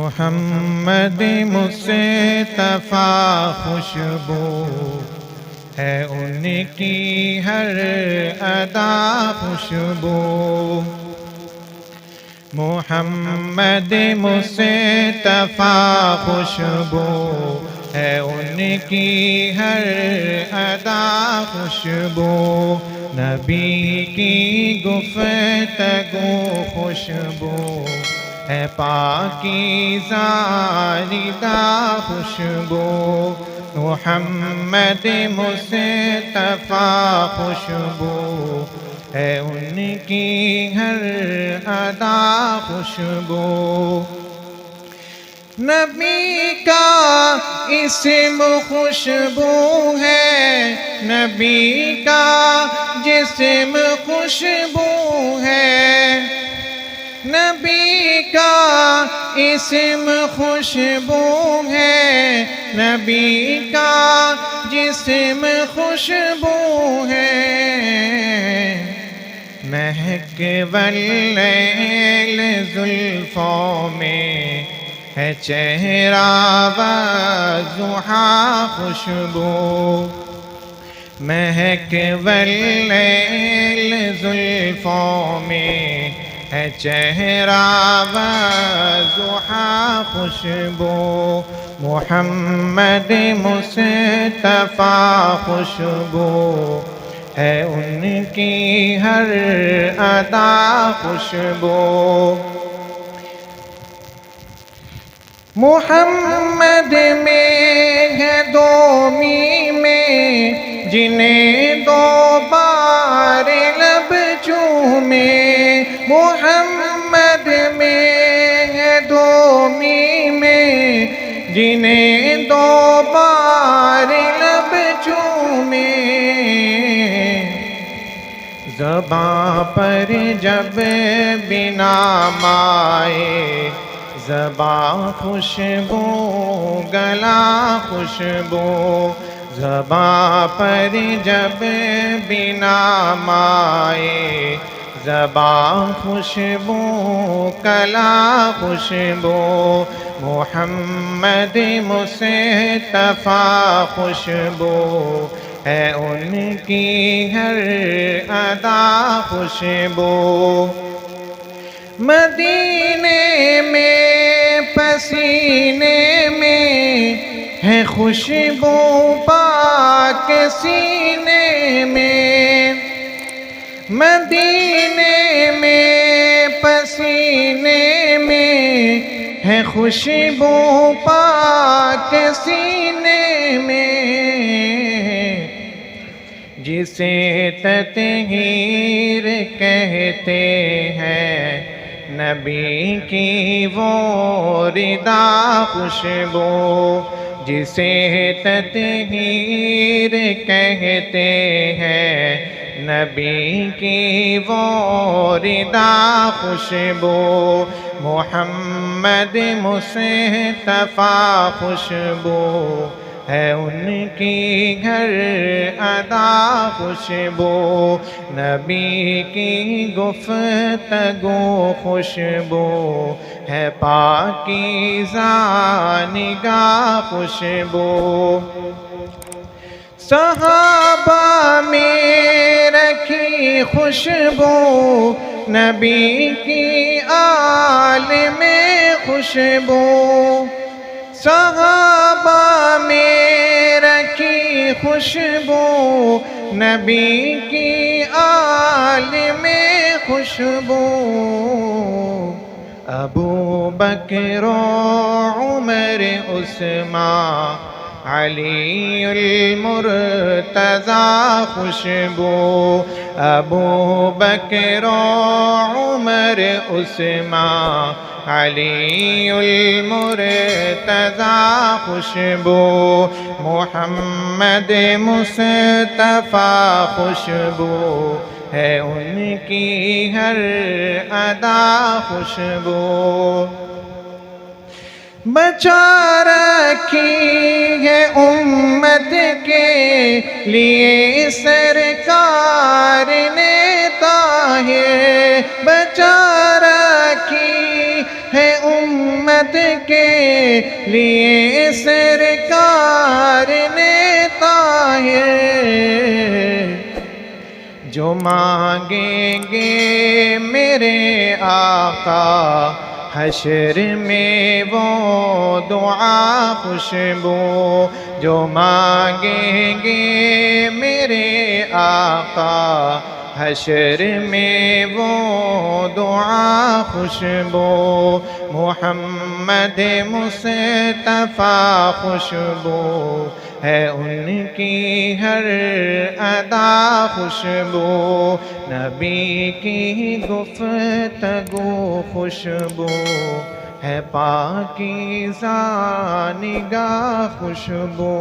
محمد مصطفیٰ خوشبو ہے ان کی ہر ادا خوشبو، محمد مصطفیٰ خوشبو ہے ان کی ہر ادا خوشبو، نبی کی گفتگو خوشبو ہے پاکیزہ ندا خوشبو، محمد مصطفیٰ خوشبو ہے ان کی ہر ادا خوشبو، نبی کا اسم خوشبو ہے، نبی کا جسم خوشبو ہے، نبی کا اسم خوشبو ہے، نبی کا جسم خوشبو ہے، مہک واللیل زلفوں میں ہے چہرہ والضحیٰ خوشبو، مہک واللیل زلفوں میں ہے چہرہ والضحیٰ خوشبو، محمد مصطفیٰ خوشبو ہے ان کی ہر ادا خوشبو، محمد میں ہے دو میمیں جنہیں دو بار لب چومے، محمد میں ہے دو میمیں جنہیں دو بار لب چومے، زباں پر جب بھی نام آئے زباں خوشبو گلا خوشبو، زباں پر جب بھی نام آئے زباں خوشبو کلا خوشبو، محمد مصطفیٰ خوشبو ہے ان کی ہر ادا خوشبو، مدینے میں پسینے میں ہے خوشبو پاک سینے میں، مدینے میں پسینے میں ہے خوشبو پاک سینے میں، جسے تطہیر کہتے ہیں نبی کی وہ ردا خوشبو، جسے تطہیر کہتے ہیں نبی کی وہ ردا خوشبو، محمد مصطفیٰ خوشبو ہے ان کی گھر ادا خوشبو، نبی کی گفتگو خوشبو ہے پاکیزہ نگاہ خوشبو، صحابہ میں رکھی خوشبو نبی کی آل میں خوشبو، صحابہ میں رکھی خوشبو نبی کی آل میں خوشبو، ابو بکر و عمر عثمان علی المرتضیٰ خوشبو، ابو بکر و عمر عثمان علی المرتضیٰ خوشبو، محمد مصطفیٰ خوشبو ہے ان کی ہر ادا خوشبو، بچا رکھی ہے امت کے لیے سرکار نے طاہر، بچا رکھی ہے امت رحمت کے لیے سرکار نے طاہر جو مانگیں گے میرے آقا حشر میں وہ دعا خوشبو جو مانگیں گے میرے آقا حشر میں وہ دعا خوشبو محمد مصطفیٰ خوشبو ہے ان کی ہر ادا خوشبو نبی کی گفتگو خوشبو ہے پاکیزہ نگاہ خوشبو